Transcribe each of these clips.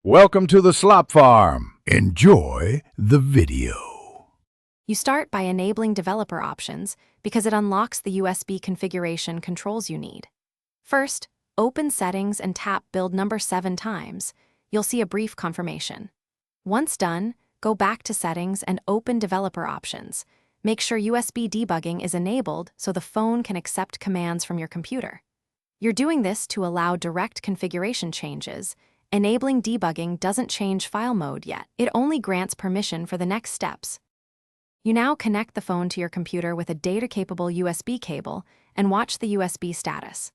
Welcome to the Slop Farm. Enjoy the video. You start by enabling developer options because it unlocks the USB configuration controls you need. First, open Settings and tap Build number 7 times. You'll see a brief confirmation. Once done, go back to Settings and open Developer Options. Make sure USB debugging is enabled so the phone can accept commands from your computer. You're doing this to allow direct configuration changes. Enabling debugging doesn't change file mode yet. It only grants permission for the next steps. You now connect the phone to your computer with a data-capable USB cable and watch the USB status.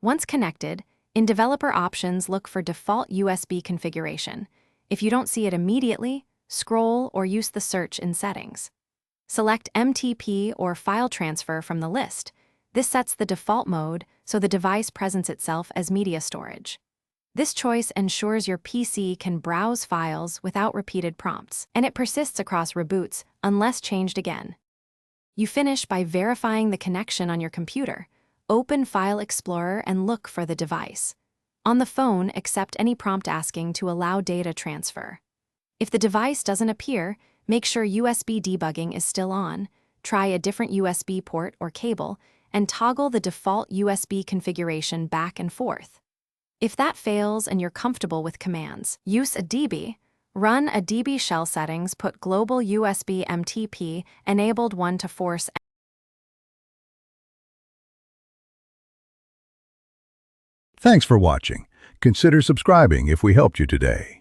Once connected, in Developer Options, look for Default USB Configuration. If you don't see it immediately, scroll or use the search in Settings. Select MTP or File Transfer from the list. This sets the default mode so the device presents itself as media storage. This choice ensures your PC can browse files without repeated prompts, and it persists across reboots unless changed again. You finish by verifying the connection on your computer. Open File Explorer and look for the device. On the phone, accept any prompt asking to allow data transfer. If the device doesn't appear, make sure USB debugging is still on, try a different USB port or cable, and toggle the default USB configuration back and forth. If that fails and you're comfortable with commands, use a DB. Run a DB shell settings, put global USB MTP enabled 1 to force. Thanks for watching. Consider subscribing if we helped you today.